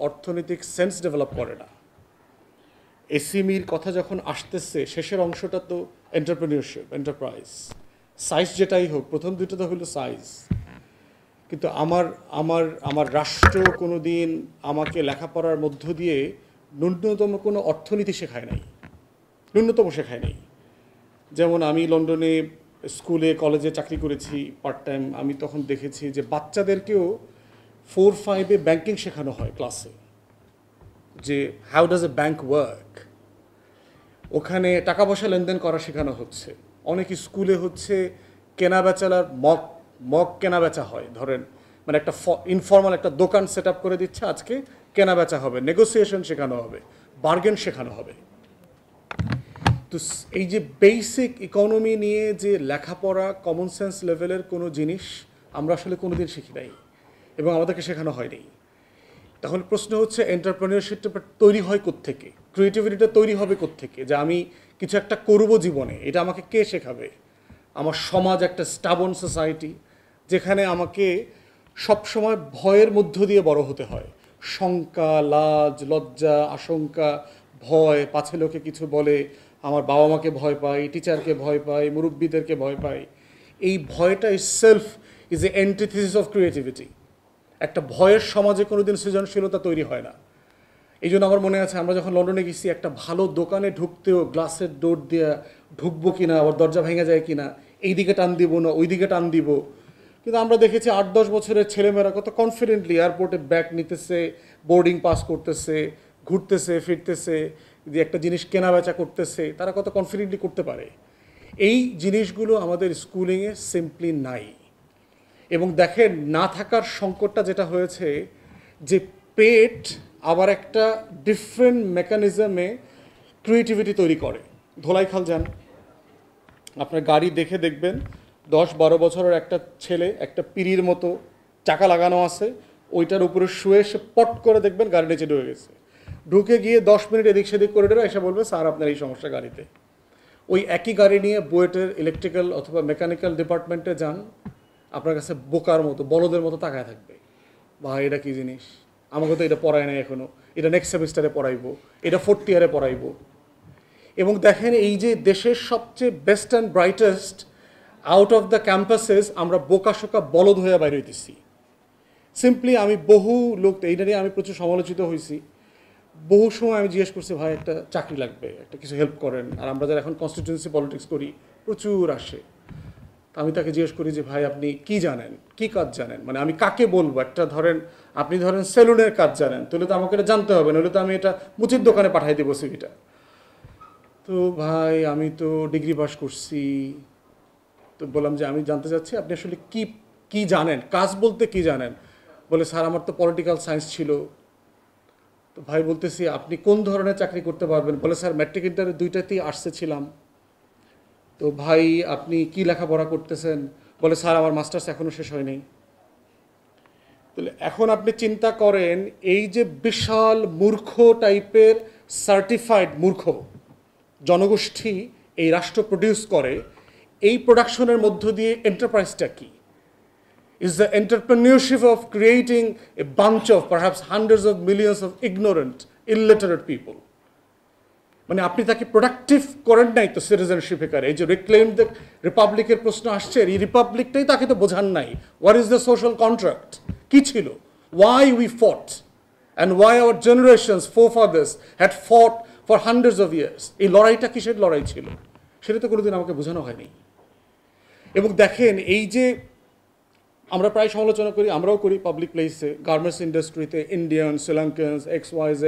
অর্থনৈতিক sense develop করে না। এসএমইর কথা যখন আসতেছে, শেষের অংশটা তো এন্টারপ্রেনিউরশিপ, এন্টারপ্রাইজ, সাইজ যেটাই হোক, প্রথম দুটো তো হলো সাইজ। কিন্তু আমার আমার আমার রাষ্ট্র কোনো দিন আমাকে লেখাপড়ার মধ্য দিয়ে ন্যূনতম কোনো অর্থনীতি শেখায় নাই, ন্যূনতম শেখায় নাই। যেমন আমি লন্ডনে স্কুলে কলেজে চাকরি করেছি পার্ট টাইম, আমি তখন দেখেছি যে বাচ্চাদেরকেও 4-5 ব্যাংকিং শেখানো হয় ক্লাসে, যে how does a bank work. ওখানে টাকা পয়সা লেনদেন করা শেখানো হচ্ছে। অনেক স্কুলে হচ্ছে কেনা বেচার মক কেনা বেচা হয়, ধরেন মানে একটা ইনফর্মাল একটা দোকান সেট আপ করে দিচ্ছে, আজকে কেনা বেচা হবে, নেগোসিয়েশন শেখানো হবে, বার্গেন শেখানো হবে। তো এই যে বেসিক ইকোনমি নিয়ে যে লেখাপড়া, কমন সেন্স লেভেলের কোনো জিনিস আমরা আসলে কোনোদিন শিখি নাই এবং আমাদেরকে শেখানো হয়নি। তাহলে প্রশ্ন হচ্ছে এন্টারপ্রেনিয়রশিপটা তৈরি হয় কোত্থেকে, ক্রিয়েটিভিটিটা তৈরি হবে কোত্থেকে, যে আমি কিছু একটা করব জীবনে, এটা আমাকে কে শেখাবে? আমার সমাজ একটা স্টাবন সোসাইটি, যেখানে আমাকে সবসময় ভয়ের মধ্য দিয়ে বড় হতে হয়। শঙ্কা, লাজ, লজ্জা, আশঙ্কা, ভয়, পাছে লোকে কিছু বলে, আমার বাবা মাকে ভয় পাই, টিচারকে ভয় পাই, মুরব্বীদেরকে ভয় পাই। এই ভয়টা self is a antithesis of creativity. একটা ভয়ের সমাজে কোনোদিন সৃজনশীলতা তৈরি হয় না। এই জন্য আমার মনে আছে আমরা যখন লন্ডনে গেছি, একটা ভালো দোকানে ঢুকতেও গ্লাসের ডোর দিয়ে ঢুকবো কিনা, আবার দরজা ভেঙে যায় কিনা, এই দিকে টান দিব না ওই দিকে টান দিব। কিন্তু আমরা দেখেছি 8-10 বছরের ছেলেমেয়েরা কত কনফিডেন্টলি এয়ারপোর্টে ব্যাগ নিতেছে, বোর্ডিং পাস করতেছে, ঘুরতেছে ফিরতেছে, যে একটা জিনিস কেনা বেচা করতেছে, তারা কত কনফিডেন্টলি করতে পারে। এই জিনিসগুলো আমাদের স্কুলিংয়ে সিম্পলি নাই। এবং দেখেন, না থাকার সংকটটা যেটা হয়েছে, যে পেট আবার একটা ডিফারেন্ট মেকানিজমে ক্রিয়েটিভিটি তৈরি করে। ধোলাইখাল যান, আপনার গাড়ি দেখে দেখবেন 10-12 বছরের একটা ছেলে একটা পিঁড়ির মতো চাকা লাগানো আছে, ওইটার উপরে শুয়ে সে পট করে দেখবেন গাড়ি নিচে ঢুকে গেছে। ঢুকে গিয়ে 10 মিনিট এদিক সেদিক করে দেবে, এসে বলবে স্যার আপনার এই সমস্যা গাড়িতে। ওই একই গাড়ি নিয়ে বুয়েটের ইলেকট্রিক্যাল অথবা মেকানিক্যাল ডিপার্টমেন্টে যান, আপনার কাছে বোকার মতো, বলদের মতো তাকায় থাকবে, ভাই এটা কী জিনিস, আমাকে তো এটা পড়ায় নাই এখনও, এটা নেক্সট সেমিস্টারে পড়াইবো, এটা 4th ইয়ারে পড়াইবো। এবং দেখেন, এই যে দেশের সবচেয়ে best and brightest out of the campuses আমরা বোকাশোকা বলদ হয়ে বাইরে হইতেছি। সিম্পলি আমি বহু লোক, এইটা নিয়ে আমি প্রচুর সমালোচিত হয়েছি। বহু সময় আমি জিজ্ঞেস করছি, ভাই একটা চাকরি লাগবে, একটা কিছু হেল্প করেন। আর আমরা যারা এখন কনস্টিটিউয়েন্সি পলিটিক্স করি, প্রচুর আসে। আমি তাকে জিজ্ঞেস করি যে ভাই আপনি কি জানেন, কি কাজ জানেন, মানে আমি কাকে বলবো? একটা ধরেন আপনি ধরেন সেলুনের কাজ জানেন, তাহলে তো আমাকে এটা জানতে হবে, নাহলে তো আমি এটা মুচির দোকানে পাঠাই দেবো সিভিটা। তো ভাই আমি তো ডিগ্রি পাস করছি। তো বললাম যে আমি জানতে চাচ্ছি আপনি আসলে কি কি জানেন, কাজ বলতে কি জানেন? বলে স্যার আমার তো পলিটিক্যাল সায়েন্স ছিল। তো ভাই বলতেছি আপনি কোন ধরনের চাকরি করতে পারবেন? বলে স্যার ম্যাট্রিক ইন্টারে 2টাতেই আর্টসে ছিলাম। তো ভাই আপনি কি লেখাপড়া করতেছেন? বলে স্যার আমার মাস্টার্স এখনও শেষ হয়নি। তাহলে এখন আপনি চিন্তা করেন, এই যে বিশাল মূর্খ টাইপের সার্টিফাইড মূর্খ জনগোষ্ঠী এই রাষ্ট্র প্রডিউস করে, এই প্রোডাকশনের মধ্য দিয়ে এন্টারপ্রাইজটা কি? Is the entrepreneurship of creating a bunch of perhaps hundreds of millions of ignorant, illiterate people. মানে আপনি তাকে প্রোডাক্টিভ করেন নাই তো সিটিজেনশিপে কারে। এই যে রিক্লেম দ্য রিপাবলিকের প্রশ্ন আসছে, এই রিপাবলিকটাই তাকে তো বোঝান নাই। What is the social contract? কী ছিল? Why we fought and why our generations forefathers had fought for hundreds of years. এই লড়াইটা কিসের লড়াই ছিল, সেটা তো কোনোদিন আমাকে বোঝানো হয়নি। এবং দেখেন, এই যে আমরা প্রায় সমালোচনা করি, আমরাও করি পাবলিক প্লেসে, গার্মেন্টস ইন্ডাস্ট্রিতে ইন্ডিয়ান, শ্রীলঙ্কানস, XYZ,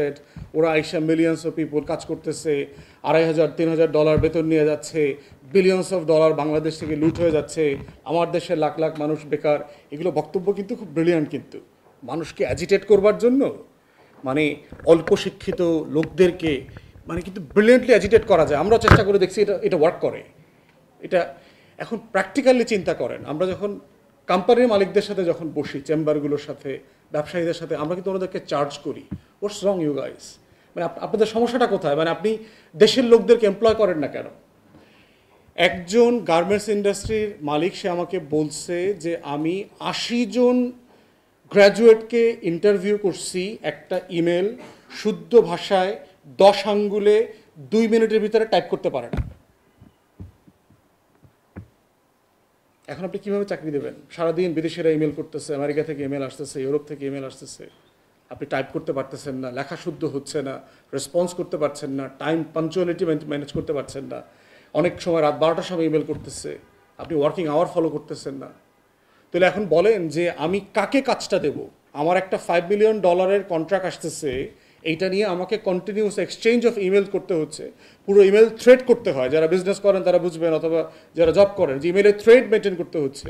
ওরা আইসা মিলিয়ন্স অফ পিপল কাজ করতেছে, $2,500-3,000 বেতন নিয়ে যাচ্ছে, বিলিয়ন্স অফ ডলার বাংলাদেশ থেকে লুট হয়ে যাচ্ছে, আমার দেশের লাখ লাখ মানুষ বেকার। এগুলো বক্তব্য কিন্তু খুব ব্রিলিয়ান্ট, কিন্তু মানুষকে অ্যাজিটেট করবার জন্য, মানে অল্প শিক্ষিত লোকদেরকে মানে কিন্তু ব্রিলিয়ান্টলি অ্যাজিটেট করা যায়। আমরা চেষ্টা করে দেখছি, এটা ওয়ার্ক করে। এটা এখন প্র্যাকটিক্যালি চিন্তা করেন, আমরা যখন কোম্পানির মালিকদের সাথে যখন বসি, চেম্বারগুলোর সাথে, ব্যবসায়ীদের সাথে, আমরা কিন্তু ওনাদেরকে চার্জ করি, হোয়াটস রং ইউ গাইস? মানে আপনাদের সমস্যাটা কোথায়? মানে আপনি দেশের লোকদেরকে এমপ্লয় করেন না কেন? একজন গার্মেন্টস ইন্ডাস্ট্রির মালিক, সে আমাকে বলছে যে আমি 80 জন গ্র্যাজুয়েটকে ইন্টারভিউ করছি একটা ইমেল শুদ্ধ ভাষায় 10 আঙ্গুলে 2 মিনিটের ভিতরে টাইপ করতে পারে না। এখন আপনি কীভাবে চাকরি দেবেন? সারাদিন বিদেশিরা ইমেল করতেছে, আমেরিকা থেকে ইমেল আসতেছে, ইউরোপ থেকে ইমেল আসতেছে, আপনি টাইপ করতে পারতেছেন না, লেখা শুদ্ধ হচ্ছে না, রেসপন্স করতে পারছেন না, টাইম পাঞ্চুয়ালিটি ম্যানেজ করতে পারছেন না, অনেক সময় রাত 12টার সময় ইমেল করতেছে, আপনি ওয়ার্কিং আওয়ার ফলো করতেছেন না। তাহলে এখন বলেন যে আমি কাকে কাজটা দেব? আমার একটা $5 মিলিয়ন কন্ট্রাক্ট আসতেছে, এইটা নিয়ে আমাকে কন্টিনিউয়াস এক্সচেঞ্জ অফ ইমেল করতে হচ্ছে, পুরো ইমেল থ্রেড করতে হয়, যারা বিজনেস করেন তারা বুঝবেন, অথবা যারা জব করেন, যে ইমেলের থ্রেড মেনটেন করতে হচ্ছে।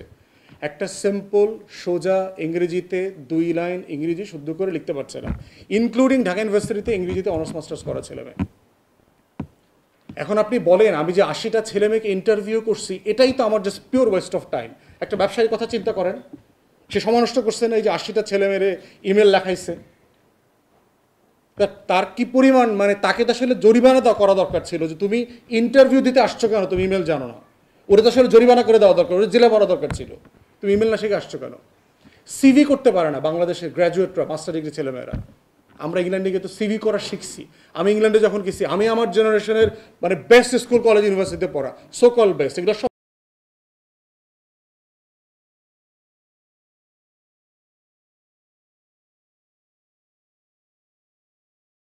একটা সিম্পল সোজা ইংরেজিতে 2 লাইন ইংরেজি শুদ্ধ করে লিখতে পারছে না, ইনক্লুডিং ঢাকা ইউনিভার্সিটিতে ইংরেজিতে অনার্স মাস্টার্স করা ছেলেমেয়ে। এখন আপনি বলেন আমি যে 80টা ছেলেমেয়েকে ইন্টারভিউ করছি, এটাই তো আমার just pure West of time. একটা ব্যবসায়ীর কথা চিন্তা করেন, সে সময় নষ্ট করছে না এই যে 80টা ছেলেমেয়েরে ইমেল লেখাইছে, তার কি পরিমাণ, মানে তাকে তো আসলে জরিমানা করা দরকার ছিল যে তুমি ইন্টারভিউ দিতে আসছো কেন, তুমি ইমেল জানো না। ওটা তো আসলে জরিমানা করে দেওয়া দরকার, ওটা জেলে পড়া দরকার ছিল, তুমি ইমেল না শিখে আসছো কেন? সিভি করতে পারে না বাংলাদেশের গ্র্যাজুয়েটরা, মাস্টার ডিগ্রি ছেলেমেয়েরা। আমরা ইংল্যান্ডে গিয়ে তো সিভি করা শিখছি। আমি ইংল্যান্ডে যখন গেছি, আমি আমার জেনারেশনের মানে বেস্ট স্কুল কলেজ ইউনিভার্সিটিতে পড়া, সো কল বেস্ট, এগুলো সব